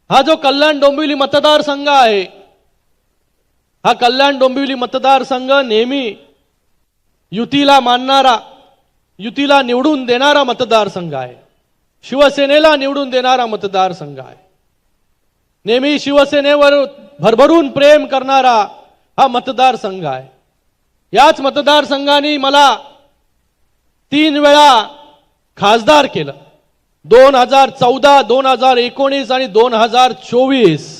हा जो कल्याण डोंबिवली मतदारसंघ आहे, हा कल्याण डोंबिवली मतदारसंघ नेहमी युतीला मानणारा, युतीला निवडून देणारा मतदारसंघ आहे. शिवसेनेला निवडून देणारा मतदारसंघ आहे. नेहमी शिवसेनेवर भरभरून प्रेम करणारा हा मतदारसंघ आहे. याच मतदारसंघाने मला 3 वेळा खासदार केलं. 2014, 2019 आणि 2024.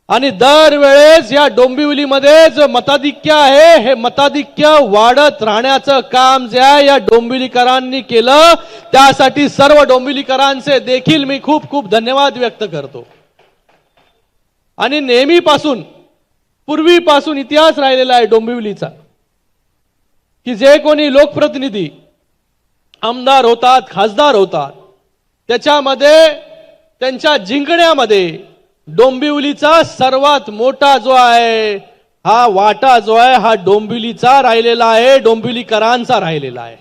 आणि दरवेळेस या डोंबिवलीमध्ये जे मताधिक्य आहे, हे मताधिक्य वाढत राहण्याचं काम जे आहे या डोंबिवलीकरांनी केलं. त्यासाठी सर्व डोंबिवलीकरांचे देखील मी खूप खूप धन्यवाद व्यक्त करतो. आणि नेहमीपासून, पूर्वीपासून इतिहास राहिलेला आहे डोंबिवलीचा, की जे कोणी लोकप्रतिनिधी आमदार होतात, खासदार होतात, त्याच्यामध्ये त्यांच्या जिंकण्यामध्ये डोंबिवलीचा सर्वात मोठा जो आहे, हा वाटा जो आहे, हा डोंबिवलीचा राहिलेला आहे, डोंबिवलीकरांचा राहिलेला आहे.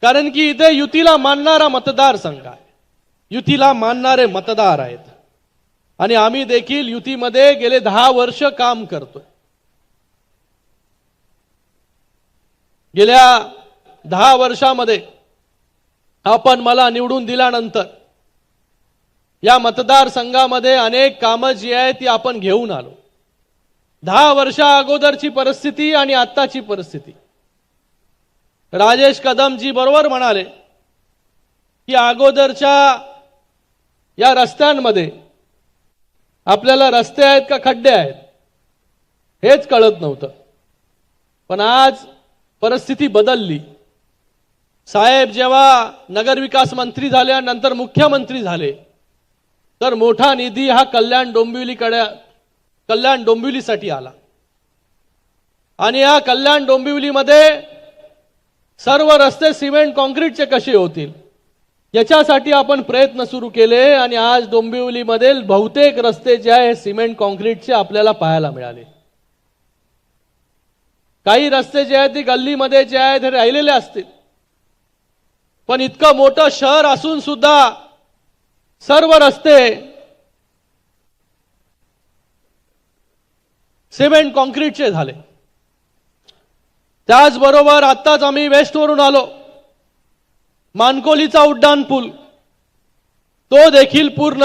कारण की इथे युतीला मानणारा मतदारसंघ आहे, युतीला मानणारे मतदार आहेत. आणि आम्ही देखील युतीमध्ये गेले 10 वर्ष काम करतोय. गेल्या 10 वर्षामध्ये आपण मला निवडून दिल्यानंतर या मतदारसंघामध्ये अनेक कामं जी आहेत ती आपण घेऊन आलो. 10 वर्षा अगोदरची परिस्थिती आणि आत्ताची परिस्थिती. राजेश कदमजी बरोबर म्हणाले की अगोदरच्या या रस्त्यांमध्ये आपल्याला रस्ते आहेत का खड्डे आहेत हेच कळत नव्हतं. पण आज परिस्थिती बदलली. साहेब जेव्हा नगरविकास मंत्री झाले, नंतर मुख्यमंत्री झाले, तर मोठा निधी हा कल्याण डोंबिवलीसाठी आला. आणि या कल्याण डोंबिवलीमध्ये सर्व रस्ते सिमेंट कॉन्क्रीटचे कसे होतील याच्यासाठी आपण प्रयत्न सुरू केले. आणि आज डोंबिवलीमध्ये बहुतेक रस्ते जे आहे सिमेंट कॉन्क्रीटचे आपल्याला पाहायला मिळाले. काही रस्ते जे आहेत ते गल्लीमध्ये जे आहेत ते राहिलेले असतील. पण इतकं मोठं शहर असून सुद्धा सर्व रस्ते सिमेंट कॉन्क्रीटचे झाले. त्याचबरोबर आत्ताच आम्ही वेस्टवरून आलो. मानकोलीचा उड्डाण पूल तो देखील पूर्ण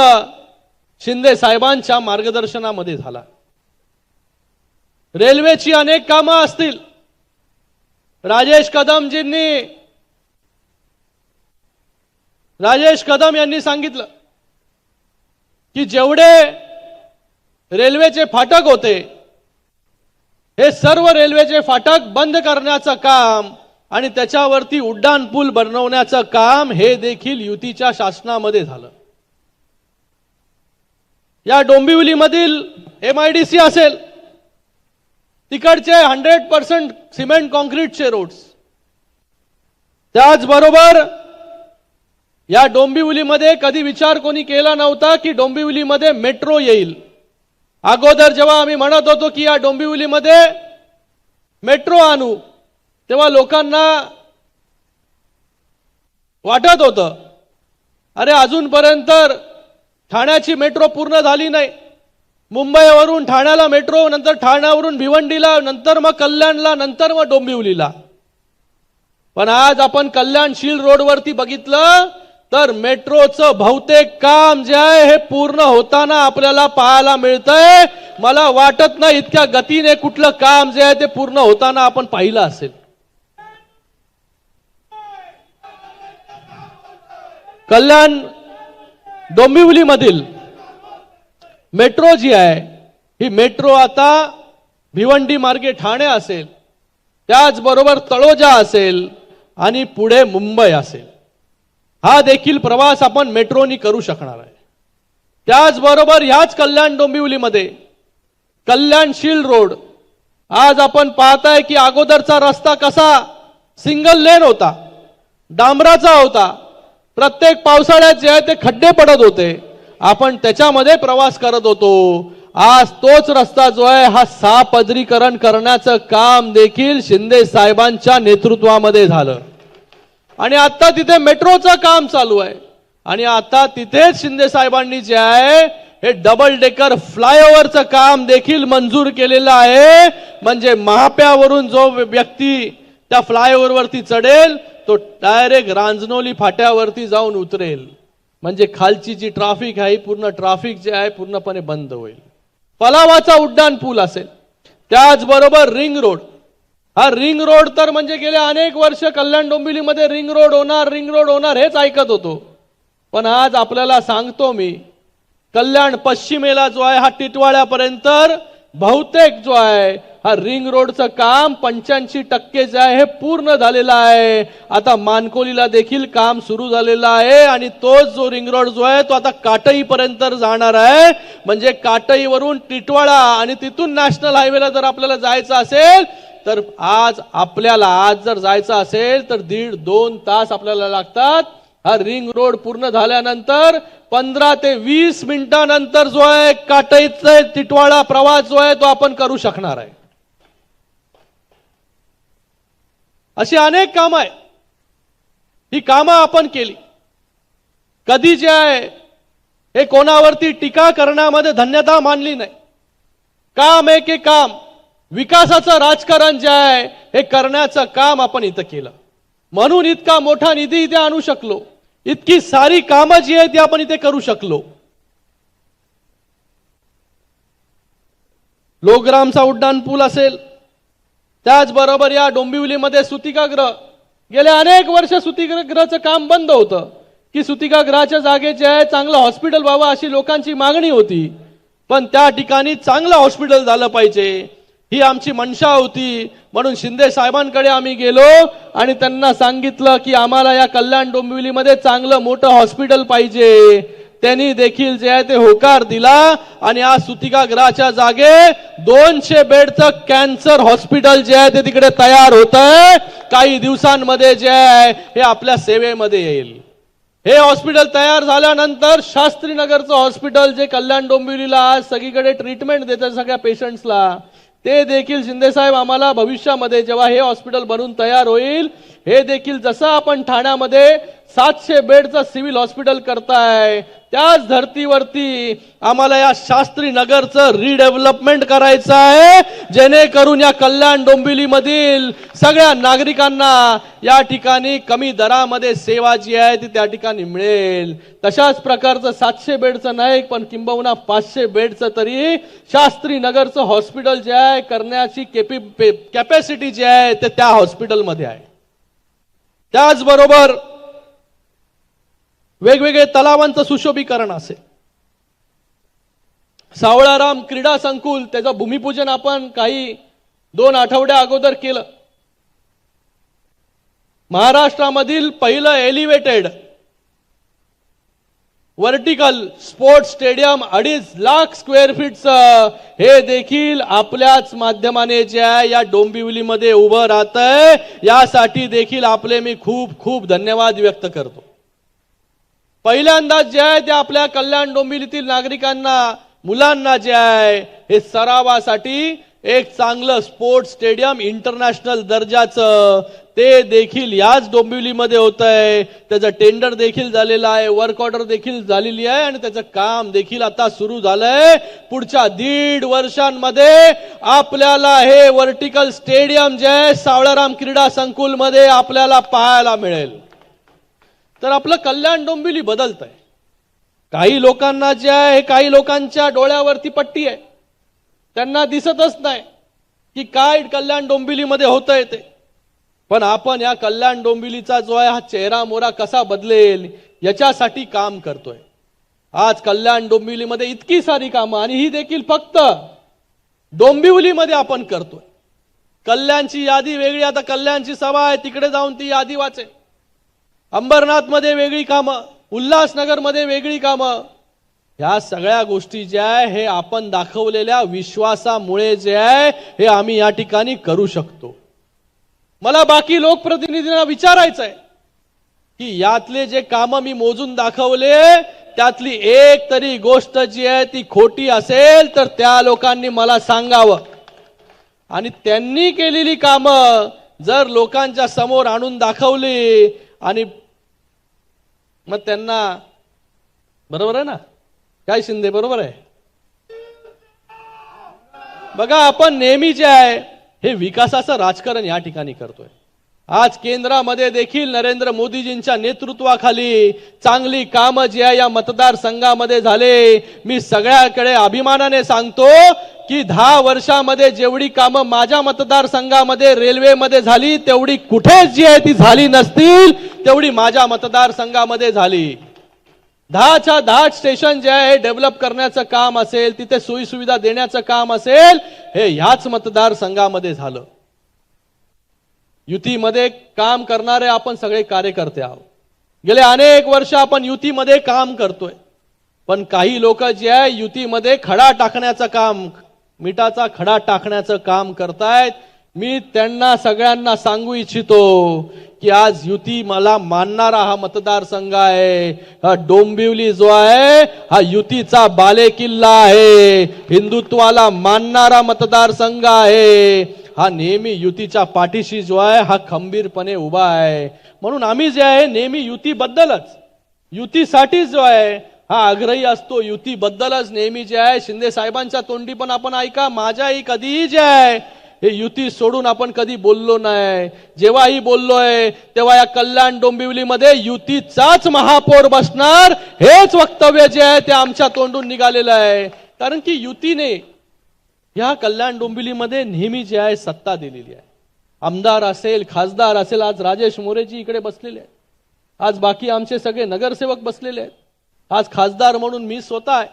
शिंदे साहेबांच्या मार्गदर्शनामध्ये झाला. रेल्वेची अनेक कामं असतील. राजेश कदम यांनी सांगितलं की जेवढे रेल्वेचे फाटक होते, हे सर्व रेल्वेचे फाटक बंद करण्याचं काम आणि त्याच्यावरती उड्डाण पूल बनवण्याचं काम हे देखील युतीच्या शासनामध्ये झालं. या डोंबिवलीमधील MIDC असेल, तिकडचे 100% सिमेंट कॉन्क्रीटचे रोड्स. त्याचबरोबर या डोंबिवलीमध्ये कधी विचार कोणी केला नव्हता की डोंबिवलीमध्ये मेट्रो येईल. अगोदर जेव्हा आम्ही म्हणत होतो की या डोंबिवलीमध्ये मेट्रो आणू, तेव्हा लोकांना वाटत होतं अरे अजूनपर्यंत ठाण्याची मेट्रो पूर्ण झाली नाही. मुंबईवरून ठाण्याला मेट्रो, नंतर ठाण्यावरून भिवंडीला, नंतर मग कल्याणला, नंतर मग डोंबिवलीला. पण आज आपण कल्याणशील रोडवरती बघितलं तर मेट्रोचं बहुतेक काम जे आहे हे पूर्ण होताना आपल्याला पाहायला मिळतंय. मला वाटत नाही इतक्या गतीने कुठलं काम जे आहे ते पूर्ण होताना आपण पाहिलं असेल. कल्याण डोंबिवलीमधील मेट्रो जी आहे, ही मेट्रो आता भिवंडी मार्गे ठाणे असेल, त्याचबरोबर तळोजा असेल आणि पुढे मुंबई असेल. हा देखील प्रवास आपण मेट्रोनी करू शकणार आहे. त्याचबरोबर ह्याच कल्याण डोंबिवलीमध्ये कल्याणशील रोड आज आपण पाहताय की अगोदरचा रस्ता कसा सिंगल लेन होता, डांबराचा होता. प्रत्येक पावसाळ्यात जे आहे ते खड्डे पडत होते, आपण त्याच्यामध्ये प्रवास करत होतो. आज तोच रस्ता जो आहे हा 6 पदरीकरण करण्याचं काम देखील शिंदे साहेबांच्या नेतृत्वामध्ये झालं. आणि आता तिथे मेट्रोचं काम चालू आहे. आणि आता तिथेच शिंदे साहेबांनी जे आहे हे डबल डेकर फ्लायओव्हरचं काम देखील मंजूर केलेलं आहे. म्हणजे महाप्यावरून जो व्यक्ती त्या फ्लायओव्हरवरती चढेल तो डायरेक्ट रांजनोली फाट्यावरती जाऊन उतरेल. म्हणजे खालची जी ट्रॅफिक आहे पूर्ण ट्रॅफिक जे आहे पूर्णपणे बंद होईल. पलावाचा उड्डाण पूल असेल, त्याचबरोबर रिंग रोड. हा रिंग रोड तर म्हणजे गेले अनेक वर्ष कल्याण डोंबिवलीमध्ये रिंग रोड होणार हेच ऐकत होतो. पण आज आपल्याला सांगतो मी, कल्याण पश्चिमेला जो आहे हा टिटवाळ्यापर्यंत बहुतेक जो आहे हा रिंग रोडचं काम 85% जे आहे हे पूर्ण झालेलं आहे. आता मानकोलीला देखील काम सुरू झालेलं आहे आणि तोच जो रिंग रोड जो आहे तो आता काटईपर्यंत जाणार आहे. म्हणजे काटईवरून टिटवाळा आणि तिथून नॅशनल हायवेला जर आपल्याला जायचं असेल तर आज जर जायचं असेल तर 1.5-2 तास आपल्याला लागतात. हा रिंग रोड पूर्ण झाल्यानंतर 15 ते 20 मिनिटांनंतर जो आहे काटईचा टिटवाळा प्रवास जो आहे तो आपण करू शकणार आहे. अशी अनेक कामं आहे, ही कामं आपण केली. कधी जे आहे हे कोणावरती टीका करण्यामध्ये धन्यता मानली नाही. काम आहे की काम, विकासाचं राजकारण जे आहे हे करण्याचं काम आपण इथं केलं. म्हणून इतका मोठा निधी इथे आणू शकलो, इतकी सारी कामं जी आहेत ती आपण इथे करू शकलो. लोकरामचा उड्डाण पूल असेल, त्याचबरोबर या डोंबिवलीमध्ये सुतिकागृह, गेले अनेक वर्ष सुतिकागृहाचं काम बंद होतं की सुतिकागृहाच्या जागेत जे आहे चांगलं हॉस्पिटल व्हावं अशी लोकांची मागणी होती. पण त्या ठिकाणी चांगलं हॉस्पिटल झालं पाहिजे ही आमची मनशा होती. म्हणून शिंदे साहेबांकडे आम्ही गेलो आणि त्यांना सांगितलं की आम्हाला या कल्याण डोंबिवलीमध्ये चांगलं मोठं हॉस्पिटल पाहिजे. त्यांनी देखील जे आहे ते होकार दिला आणि आज सुतिकागृहाच्या जागे 200 बेडचं कॅन्सर हॉस्पिटल जे आहे ते तिकडे तयार होत आहे. काही दिवसांमध्ये जे आहे हे आपल्या सेवेमध्ये येईल. हे हॉस्पिटल तयार झाल्यानंतर शास्त्रीनगरचं हॉस्पिटल जे कल्याण डोंबिवलीला आज सगळीकडे ट्रीटमेंट देतात सगळ्या पेशंट्सला, ते देखील शिंदे साहेब आम्हाला भविष्यामध्ये जेव्हा हे हॉस्पिटल बनून तयार होईल, हे देखील जसं आपण ठाण्यामध्ये 700 बेडचं सिव्हिल हॉस्पिटल करताय त्याच धर्तीवरती आम्हाला या शास्त्री नगरचं रिडेव्हलपमेंट करायचं आहे. जेणेकरून या कल्याण डोंबिवलीमधील सगळ्या नागरिकांना या ठिकाणी कमी दरामध्ये सेवा जी आहे ती त्या ठिकाणी मिळेल. तशाच प्रकारचं 700 बेडचं नाही पण किंबहुना 500 बेडचं तरी शास्त्री नगरचं हॉस्पिटल जे आहे करण्याची कॅपॅसिटी जी आहे ते त्या हॉस्पिटलमध्ये आहे. त्याचबरोबर वेगवेगळे तलावांचं सुशोभीकरण असेल, सावळाराम क्रीडा संकुल त्याचं भूमिपूजन आपण काही 2 आठवड्या अगोदर केलं. महाराष्ट्रामधील पहिलं elevated vertical sports stadium 2.5 lakh square फीटचं हे देखील आपल्याच माध्यमाने जे आहे या डोंबिवलीमध्ये उभं राहतंय. यासाठी देखील आपले मी खूप खूप धन्यवाद व्यक्त करतो. पहिल्यांदाच जे आहे ते आपल्या कल्याण डोंबिवलीतील नागरिकांना, मुलांना जे आहे हे सरावासाठी एक चांगलं स्पोर्ट्स स्टेडियम इंटरनॅशनल दर्जाचं ते देखील याच डोंबिवलीमध्ये होत आहे. त्याचं टेंडर देखील झालेलं आहे, वर्क ऑर्डर देखील झालेली आहे आणि त्याचं काम देखील आता सुरू झालंय. पुढच्या 1.5 वर्षांमध्ये आपल्याला हे वर्टिकल स्टेडियम जे आहे सावळाराम क्रीडा संकुलमध्ये आपल्याला पाहायला मिळेल. तर आपलं कल्याण डोंबिवली बदलत आहे. काही लोकांना जे आहे काही लोकांच्या डोळ्यावरती पट्टी आहे, त्यांना दिसतच नाही की काय कल्याण डोंबिवलीमध्ये होतंय ते. पण आपण या कल्याण डोंबिवलीचा जो आहे हा चेहरा मोरा कसा बदलेल याच्यासाठी काम करतोय. आज कल्याण डोंबिवलीमध्ये इतकी सारी कामं आणि ही देखील फक्त डोंबिवलीमध्ये आपण करतोय. कल्याणची यादी वेगळी, आता कल्याणची सभा आहे तिकडे जाऊन ती यादी वाचे. अंबरनाथ मध्ये वेगळी कामं, उल्हासनगर मध्ये वेगळी कामं. ह्या सगळ्या गोष्टी ज्या आहे हे आपण दाखवलेल्या विश्वासामुळे जे आहे हे आम्ही या ठिकाणी करू शकतो. मला बाकी लोकप्रतिनिधींना विचारायचं आहे की यातले जे कामं मी मोजून दाखवले त्यातली एक तरी गोष्ट जी आहे ती खोटी असेल तर त्या लोकांनी मला सांगावं. आणि त्यांनी केलेली कामं जर लोकांच्या समोर आणून दाखवली आणि मग त्यांना बरोबर आहे ना? काय शिंदे बरोबर आहे? बघा, आपण नेहमी जे आहे हे विकासाचं राजकारण या ठिकाणी करतोय. आज केंद्रामध्ये देखील नरेंद्र मोदीजींच्या नेतृत्वाखाली चांगली कामं जी आहे या मतदारसंघामध्ये झाले. मी सगळ्याकडे अभिमानाने सांगतो की 10 वर्षामध्ये जेवढी कामं माझ्या मतदारसंघामध्ये रेल्वेमध्ये झाली तेवढी कुठेच जी आहे ती झाली नसतील, तेवढी माझ्या मतदारसंघामध्ये झाली. 10च्या 10 स्टेशन जे आहे डेव्हलप करण्याचं काम असेल, तिथे सोयी सुविधा देण्याचं काम असेल, हे ह्याच मतदारसंघामध्ये झालं. युतीमध्ये काम करणारे आपण सगळे कार्यकर्ते आहोत. गेले अनेक वर्ष आपण युतीमध्ये काम करतोय. पण काही लोक जे आहे युतीमध्ये खडा टाकण्याचं काम, मिठाचा खडा टाकण्याचं काम करतायत. मी त्यांना सगळ्यांना सांगू इच्छितो की आज युती मला मानणारा हा मतदारसंघ आहे. हा डोंबिवली जो आहे हा युतीचा बालेकिल्ला आहे. हिंदुत्वाला मानणारा मतदारसंघ आहे. हा नेहमी युतीच्या पाठीशी जो आहे हा खंबीरपणे उभा आहे. म्हणून आम्ही जे आहे नेहमी युतीबद्दलच, युतीसाठी जो आहे हा आग्रही असतो. युतीबद्दलच नेहमी जे आहे शिंदे साहेबांच्या तोंडी पण आपण ऐका, माझ्याही कधीही जे आहे हे युती सोडून आपण कधी बोललो नाही. जेव्हाही बोललोय तेव्हा या कल्याण डोंबिवलीमध्ये युतीचाच महापौर बसणार हेच वक्तव्य जे आहे ते आमच्या तोंडून निघालेलं आहे. कारण की युतीने या कल्याण डोंबिवलीमध्ये नेहमी जे आहे सत्ता दिलेली आहे. आमदार असेल, खासदार असेल, आज राजेश मोरेजी इकडे बसलेले आहेत, आज बाकी आमचे सगळे नगरसेवक बसलेले आहेत, आज खासदार म्हणून मी स्वतः आहे,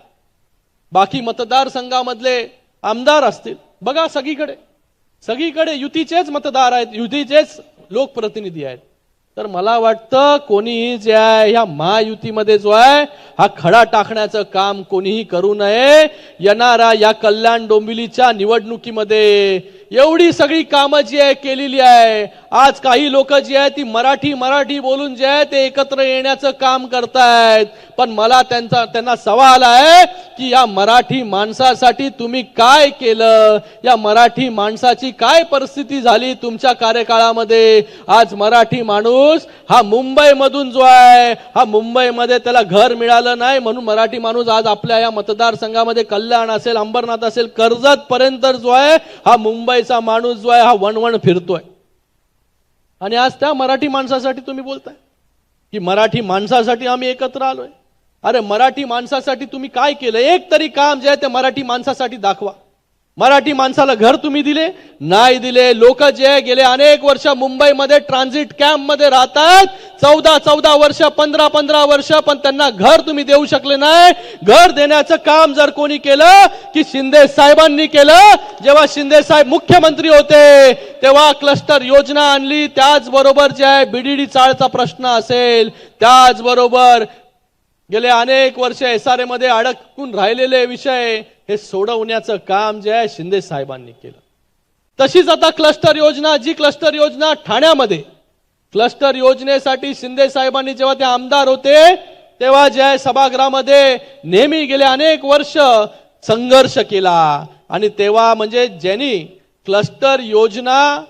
बाकी मतदारसंघामधले आमदार असतील. बघा, सगळीकडे युतीचेच मतदार आहेत, युतीचेच लोकप्रतिनिधी आहेत. तर मला वाटतं कोणीही जे आहे ह्या महायुतीमध्ये जो आहे हा खडा टाकण्याचं काम कोणीही करू नये. येणाऱ्या या कल्याण डोंबिवलीच्या निवडणुकीमध्ये एवढी सगळी कामं जी आहे केलेली आहे. आज काही लोक जी आहे ती मराठी बोलून जे आहे ते एकत्र येण्याचं काम करतायत. पण मला त्यांना सवाल आहे की या मराठी माणसासाठी तुम्ही काय केलं? या मराठी माणसाची काय परिस्थिती झाली तुमच्या कार्यकाळामध्ये? आज मराठी माणूस हा मुंबईमधून जो आहे हा मुंबईमध्ये त्याला घर मिळालं नाही, म्हणून मराठी माणूस आज आपल्या या मतदारसंघामध्ये कल्याण असेल, अंबरनाथ असेल, कर्जत पर्यंत जो आहे हा मुंबईचा माणूस जो आहे हा वणवण फिरतोय. आणि आज त्या मराठी माणसासाठी तुम्ही बोलताय की मराठी माणसासाठी आम्ही एकत्र आलोय. अरे मराठी माणसासाठी तुम्ही काय केलं? एक तरी काम जे आहे ते मराठी माणसासाठी दाखवा. मराठी माणसाला घर तुम्ही दिले नाही दिले. लोक जे गेले अनेक वर्ष मुंबईमध्ये ट्रान्झिट कॅम्प मध्ये राहतात, 14 वर्ष, 15 वर्ष, पण त्यांना घर तुम्ही देऊ शकले नाही. घर देण्याचं काम जर कोणी केलं की शिंदे साहेबांनी केलं. जेव्हा शिंदे साहेब मुख्यमंत्री होते तेव्हा क्लस्टर योजना आणली. त्याचबरोबर जे आहे बीडीडी चाळचा प्रश्न असेल, त्याचबरोबर गेले अनेक वर्ष एसआरए मध्ये अडकून राहिलेले विषय हे सोडवण्याचं काम जे आहे शिंदे साहेबांनी केलं. तशीच आता क्लस्टर योजना, जी क्लस्टर योजना ठाण्यामध्ये, क्लस्टर योजनेसाठी शिंदे साहेबांनी जेव्हा ते आमदार होते तेव्हा जे आहे सभागृहामध्ये नेहमी गेले अनेक वर्ष संघर्ष केला. आणि तेव्हा म्हणजे ज्यांनी क्लस्टर योजना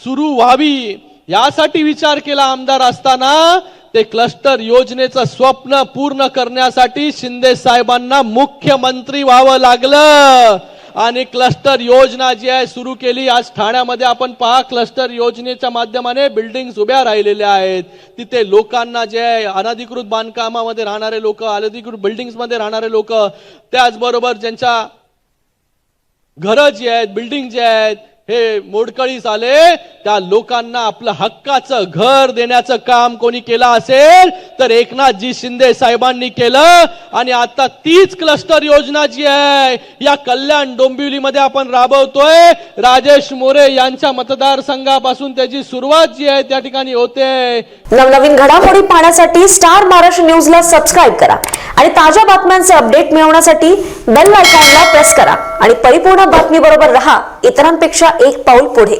सुरू व्हावी यासाठी विचार केला आमदार असताना, ते क्लस्टर योजनेचं स्वप्न पूर्ण करण्यासाठी शिंदे साहेबांना मुख्यमंत्री व्हावं लागलं. आणि क्लस्टर योजना जी आहे सुरू केली. आज ठाण्यामध्ये आपण पहा, क्लस्टर योजनेच्या माध्यमाने बिल्डिंग्स उभ्या राहिलेल्या आहेत. तिथे लोकांना जे आहे अनधिकृत बांधकामामध्ये राहणारे लोक, अनधिकृत बिल्डिंग्स मध्ये राहणारे लोक, त्याचबरोबर ज्यांच्या घरं जी आहेत, बिल्डिंग जे आहेत हे मोडकळीस आले, त्या लोकांना आपलं हक्काचं घर देण्याचं काम कोणी केलं असेल तर एकनाथजी शिंदे साहेबांनी केलं. आणि आता तीच क्लस्टर योजना जी आहे या कल्याण डोंबिवलीमध्ये आपण राबवतोय. राजेश मोरे यांच्या मतदारसंघापासून त्याची सुरुवात जी आहे त्या ठिकाणी होते. नवनवीन घडामोडी पाहण्यासाठी स्टार महाराष्ट्र न्यूजला सबस्क्राईब करा आणि ताज्या बातम्यांचे अपडेट मिळवण्यासाठी बेल आयकॉनला प्रेस करा आणि परिपूर्ण बातमी बरोबर रहा, इतरांपेक्षा एक पाऊल पुढे.